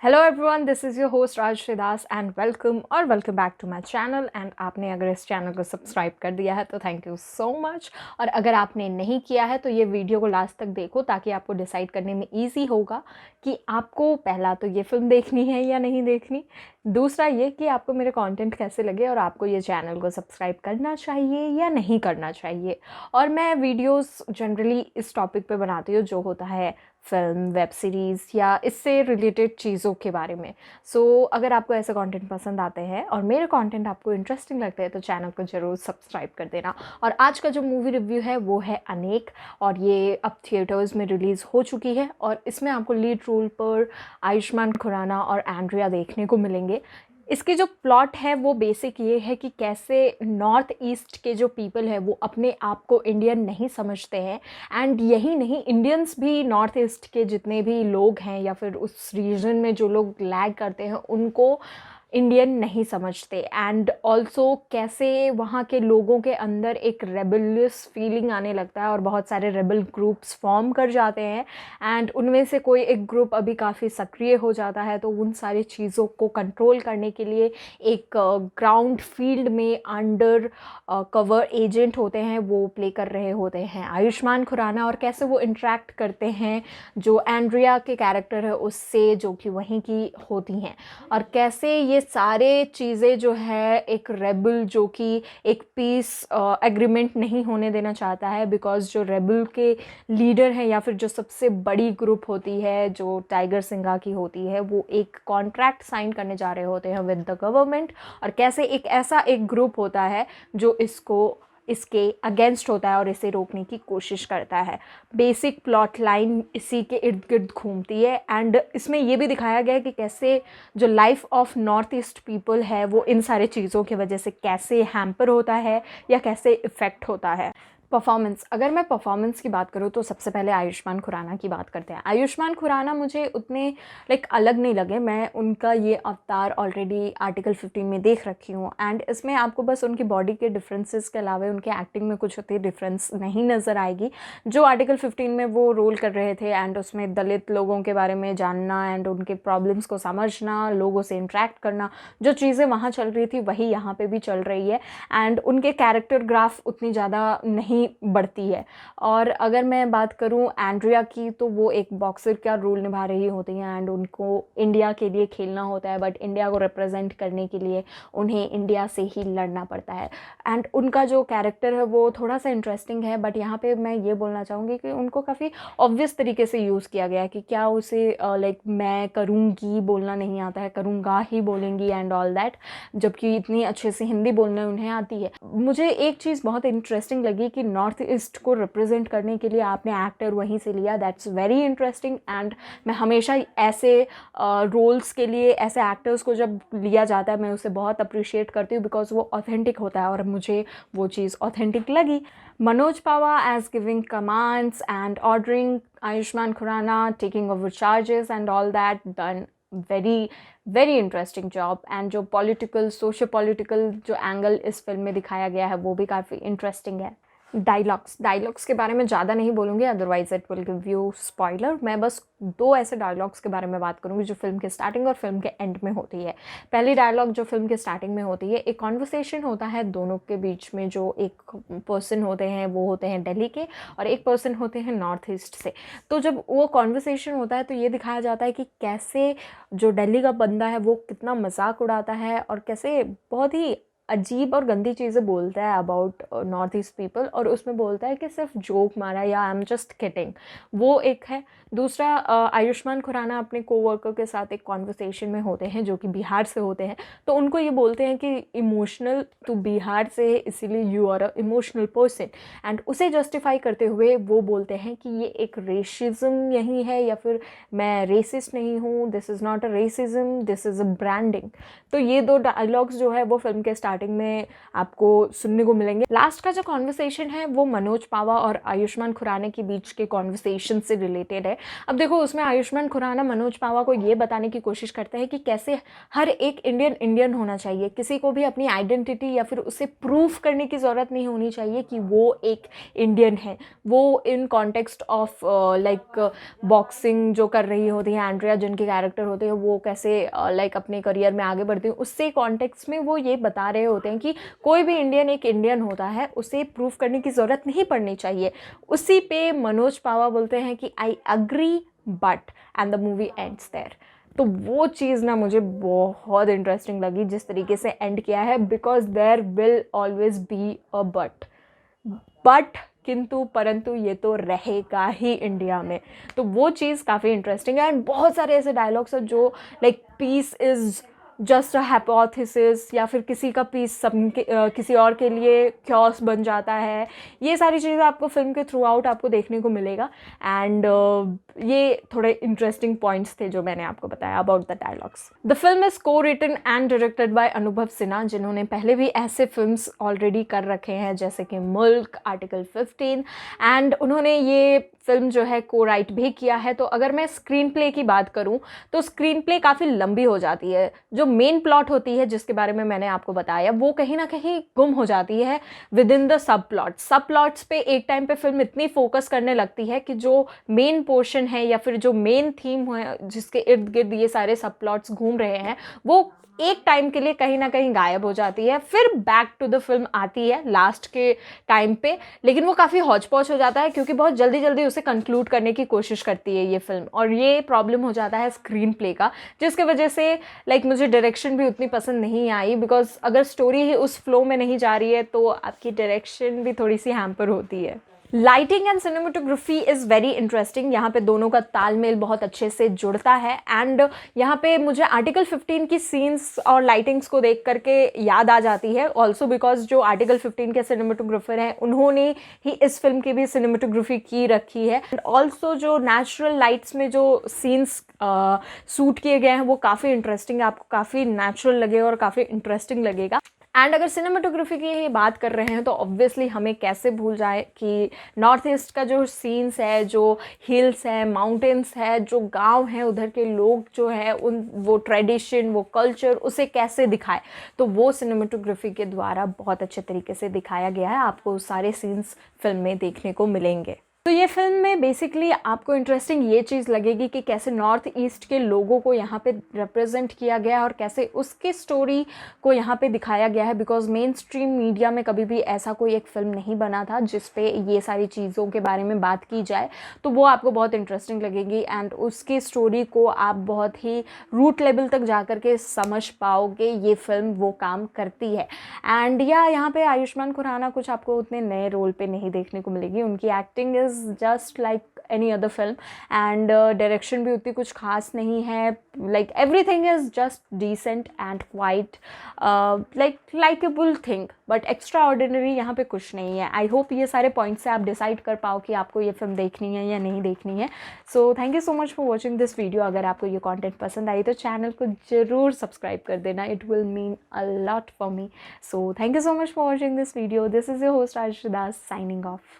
Hello everyone, this is your host Raj Das and welcome back to my channel. And आपने अगर इस channel को subscribe कर दिया है तो थैंक यू सो मच। और अगर आपने नहीं किया है तो ये वीडियो को लास्ट तक देखो ताकि आपको डिसाइड करने में ईजी होगा कि आपको पहला तो ये फिल्म देखनी है या नहीं देखनी, दूसरा ये कि आपको मेरे कंटेंट कैसे लगे और आपको ये चैनल को सब्सक्राइब करना चाहिए या नहीं करना चाहिए। और मैं वीडियोस जनरली इस टॉपिक पे बनाती हूँ जो होता है फिल्म, वेब सीरीज़ या इससे रिलेटेड चीज़ों के बारे में। अगर आपको ऐसे कंटेंट पसंद आते हैं और मेरे कंटेंट आपको इंटरेस्टिंग लगते हैं तो चैनल को ज़रूर सब्सक्राइब कर देना। और आज का जो मूवी रिव्यू है वो है अनेक, और ये अब थिएटर्स में रिलीज़ हो चुकी है और इसमें आपको लीड रोल पर आयुष्मान खुराना और एंड्रिया देखने को मिलेंगे। इसकी जो प्लॉट है वो बेसिक ये है कि कैसे नॉर्थ ईस्ट के जो पीपल है वो अपने आप को इंडियन नहीं समझते हैं। एंड यही नहीं, इंडियंस भी नॉर्थ ईस्ट के जितने भी लोग हैं या फिर उस रीजन में जो लोग लैग करते हैं उनको इंडियन नहीं समझते। एंड ऑल्सो कैसे वहाँ के लोगों के अंदर एक रेबलियस फीलिंग आने लगता है और बहुत सारे रेबल ग्रुप्स फॉर्म कर जाते हैं। एंड उनमें से कोई एक ग्रुप अभी काफ़ी सक्रिय हो जाता है तो उन सारी चीज़ों को कंट्रोल करने के लिए एक ग्राउंड फील्ड में अंडर कवर एजेंट होते हैं, वो प्ले कर रहे होते हैं आयुष्मान खुराना। और कैसे वो इंटरेक्ट करते हैं जो एंड्रिया के कैरेक्टर है उससे, जो कि वहीं की होती हैं। और कैसे ये सारे चीज़ें जो है एक रेबल जो कि एक पीस एग्रीमेंट नहीं होने देना चाहता है, बिकॉज जो रेबल के लीडर हैं या फिर जो सबसे बड़ी ग्रुप होती है जो टाइगर सिंघा की होती है, वो एक कॉन्ट्रैक्ट साइन करने जा रहे होते हैं विद द गवर्नमेंट। और कैसे एक ग्रुप होता है जो इसके अगेंस्ट होता है और इसे रोकने की कोशिश करता है। बेसिक प्लॉट लाइन इसी के इर्द गिर्द घूमती है। एंड इसमें ये भी दिखाया गया है कि कैसे जो life of north east people है वो इन सारे चीज़ों की वजह से कैसे हैम्पर होता है या कैसे इफ़ेक्ट होता है। परफॉर्मेंस, अगर मैं परफॉर्मेंस की बात करूँ तो सबसे पहले आयुष्मान खुराना की बात करते हैं। आयुष्मान खुराना मुझे उतने अलग नहीं लगे। मैं उनका ये अवतार ऑलरेडी आर्टिकल 15 में देख रखी हूँ। एंड इसमें आपको बस उनकी बॉडी के डिफरेंसेस के अलावा उनके एक्टिंग में कुछ होती डिफरेंस नहीं नज़र आएगी। जो आर्टिकल 15 में वो रोल कर रहे थे एंड उसमें दलित लोगों के बारे में जानना एंड उनके प्रॉब्लम्स को समझना, लोगों से इंटरेक्ट करना, जो चीज़ें वहाँ चल रही थी वही यहाँ पर भी चल रही है। एंड उनके कैरेक्टर ग्राफ उतनी ज़्यादा नहीं बढ़ती है। और अगर मैं बात करूं एंड्रिया की तो वो एक बॉक्सर का रोल निभा रही होती हैं एंड उनको इंडिया के लिए खेलना होता है, बट इंडिया को रिप्रेजेंट करने के लिए उन्हें इंडिया से ही लड़ना पड़ता है। एंड उनका जो कैरेक्टर है वो थोड़ा सा इंटरेस्टिंग है, बट यहाँ पे मैं ये बोलना चाहूँगी कि उनको काफ़ी ऑब्वियस तरीके से यूज़ किया गया है कि क्या उसे मैं करूँगी बोलना नहीं आता है, करूँगा ही बोलेंगी एंड ऑल दैट, जबकि इतनी अच्छे से हिंदी बोलने उन्हें आती है। मुझे एक चीज़ बहुत इंटरेस्टिंग लगी कि नॉर्थ ईस्ट को रिप्रेजेंट करने के लिए आपने एक्टर वहीं से लिया, दैट्स वेरी इंटरेस्टिंग। एंड मैं हमेशा ऐसे रोल्स के लिए ऐसे एक्टर्स को जब लिया जाता है मैं उसे बहुत अप्रिशिएट करती हूँ, बिकॉज वो ऑथेंटिक होता है और मुझे वो चीज़ ऑथेंटिक लगी। Manoj Pahwa as giving commands and ordering Ayushmann Khurrana, taking over charges and all that, done very very interesting job. And जो पॉलिटिकल, सोशो पॉलिटिकल जो एंगल इस फिल्म में दिखाया गया है वो भी काफ़ी इंटरेस्टिंग है। डायलॉग्स के बारे में ज़्यादा नहीं बोलूँगी, otherwise it will give you spoiler. मैं बस दो ऐसे डायलॉग्स के बारे में बात करूँगी जो फिल्म के स्टार्टिंग और फिल्म के एंड में होती है। पहली डायलॉग जो फिल्म के स्टार्टिंग में होती है, एक कॉन्वर्सेशन होता है दोनों के बीच में। जो एक पर्सन होते हैं वो होते हैं दिल्ली के और एक पर्सन होते हैं नॉर्थ ईस्ट से। तो जब वो कॉन्वर्सेशन होता है तो ये दिखाया जाता है कि कैसे जो दिल्ली का बंदा है वो कितना मजाक उड़ाता है और कैसे बहुत ही अजीब और गंदी चीज़ें बोलता है अबाउट नॉर्थ ईस्ट पीपल, और उसमें बोलता है कि सिर्फ जोक मारा या आई एम जस्ट किडिंग, वो एक है। दूसरा, आयुष्मान खुराना अपने कोवर्कर के साथ एक कॉन्वर्सेशन में होते हैं जो कि बिहार से होते हैं। तो उनको ये बोलते हैं कि इमोशनल तो बिहार से है इसीलिए you are a emotional person. And उसे जस्टिफाई करते हुए वो बोलते हैं कि ये एक रेसिज्म यही है या फिर मैं रेसिस्ट नहीं हूँ, this is not a racism, this is a branding. तो ये दो डायलॉग्स जो है वो फिल्म के स्टार्टिंग स्टार्टिंग में आपको सुनने को मिलेंगे। लास्ट का जो कॉन्वर्सेशन है वो मनोज पावा और आयुष्मान खुराना के बीच के कॉन्वर्सेशन से रिलेटेड है। अब देखो उसमें आयुष्मान खुराना मनोज पावा को ये बताने की कोशिश करते हैं कि कैसे हर एक इंडियन होना चाहिए, किसी को भी अपनी आइडेंटिटी या फिर उसे प्रूफ करने की ज़रूरत नहीं होनी चाहिए कि वो एक इंडियन है। वो in context of like boxing जो कर रही होती है एंड्रिया, जिनके कैरेक्टर होते हैं, वो कैसे लाइक अपने करियर में आगे बढ़ती है, उससे कॉन्टेक्स्ट में वो ये बता रहे होते हैं कि कोई भी इंडियन एक इंडियन होता है, उसे प्रूफ करने की ज़रूरत नहीं पड़नी चाहिए। उसी पे मनोज पावा बोलते हैं कि I agree but, and the movie ends there. तो वो चीज़ ना मुझे बहुत इंटरेस्टिंग लगी जिस तरीके से एंड किया है, because there will always be a but किंतु परंतु ये तो रहेगा ही इंडिया में। तो वो चीज़ काफ़ी इंटरेस्टिंग है। एंड बहुत सारे ऐसे डायलॉग्स हैं जो like peace is just a hypothesis, या फिर किसी का पीस किसी और के लिए क्योस बन जाता है। ये सारी चीज़ें आपको फिल्म के थ्रू आउट आपको देखने को मिलेगा। एंड ये थोड़े इंटरेस्टिंग पॉइंट्स थे जो मैंने आपको बताया about the dialogues. The film is को रिटन एंड डायरेक्टेड बाय अनुभव सिन्हा, जिन्होंने पहले भी ऐसे फिल्म्स ऑलरेडी कर रखे हैं जैसे कि मुल्क, आर्टिकल 15, एंड उन्होंने ये फिल्म जो है को राइट भी किया है। तो अगर मैं स्क्रीन प्ले की बात करूं तो स्क्रीन प्ले काफ़ी लंबी हो जाती है। जो मेन प्लॉट होती है जिसके बारे में मैंने आपको बताया, वो कहीं ना कहीं गुम हो जाती है with in the sub plots पे एक टाइम पे फिल्म इतनी फोकस करने लगती है कि जो मेन पोर्शन है या फिर जो मेन थीम है जिसके इर्द गिर्द ये सारे सब प्लॉट्स घूम रहे हैं, वो एक टाइम के लिए कहीं ना कहीं गायब हो जाती है। फिर बैक टू द फिल्म आती है लास्ट के टाइम पे, लेकिन वो काफ़ी हौच पौच हो जाता है क्योंकि बहुत जल्दी जल्दी उसे कंक्लूड करने की कोशिश करती है ये फिल्म, और ये प्रॉब्लम हो जाता है स्क्रीन प्ले का, जिसके वजह से लाइक मुझे डायरेक्शन भी उतनी पसंद नहीं आई। बिकॉज अगर स्टोरी ही उस फ्लो में नहीं जा रही है तो आपकी डायरेक्शन भी थोड़ी सी हैम्पर होती है। Lighting and cinematography is very interesting. यहाँ पे दोनों का तालमेल बहुत अच्छे से जुड़ता है। एंड यहाँ पे मुझे आर्टिकल 15 की सीन्स और लाइटिंग्स को देख करके याद आ जाती है, ऑल्सो बिकॉज जो आर्टिकल 15 के सिनेमेटोग्राफर हैं उन्होंने ही इस फिल्म की भी सिनेमेटोग्राफी की रखी है। एंड ऑल्सो जो नेचुरल लाइट्स में जो सीन्स शूट किए गए हैं वो काफ़ी इंटरेस्टिंग है, आपको काफ़ी नेचुरल लगेगा और काफ़ी इंटरेस्टिंग लगेगा। एंड अगर सिनेमाटोग्राफी की ही बात कर रहे हैं तो ऑब्वियसली हमें कैसे भूल जाए कि नॉर्थ ईस्ट का जो सीन्स है, जो हिल्स है, माउंटेन्स है, जो गांव हैं, उधर के लोग जो है उन वो ट्रेडिशन, वो कल्चर उसे कैसे दिखाए, तो वो सिनेमाटोग्राफी के द्वारा बहुत अच्छे तरीके से दिखाया गया है। आपको सारे सीन्स फिल्म में देखने को मिलेंगे। तो ये फिल्म में बेसिकली आपको इंटरेस्टिंग ये चीज़ लगेगी कि कैसे नॉर्थ ईस्ट के लोगों को यहाँ पे रिप्रेजेंट किया गया है और कैसे उसकी स्टोरी को यहाँ पे दिखाया गया है। बिकॉज मेन स्ट्रीम मीडिया में कभी भी ऐसा कोई एक फिल्म नहीं बना था जिस पे ये सारी चीज़ों के बारे में बात की जाए, तो वो आपको बहुत इंटरेस्टिंग लगेगी। एंड उसकी स्टोरी को आप बहुत ही रूट लेवल तक जा कर के समझ पाओगे, ये फिल्म वो काम करती है। एंड यहाँ पे आयुष्मान खुराना कुछ आपको उतने नए रोल पे नहीं देखने को मिलेगी, उनकी acting is just like any other film, and direction भी उतनी कुछ खास नहीं है। like everything is just decent and quite like likable thing, but extraordinary यहाँ पे कुछ नहीं है। I hope ये सारे पॉइंट्स से आप डिसाइड कर पाओ कि आपको ये फिल्म देखनी है या नहीं देखनी है। सो thank you so much for watching this video. अगर आपको ये कंटेंट पसंद आई तो चैनल को ज़रूर सब्सक्राइब कर देना, it will mean a lot for me. So thank you so much for watching this video. This is your host Rajshree Das signing of.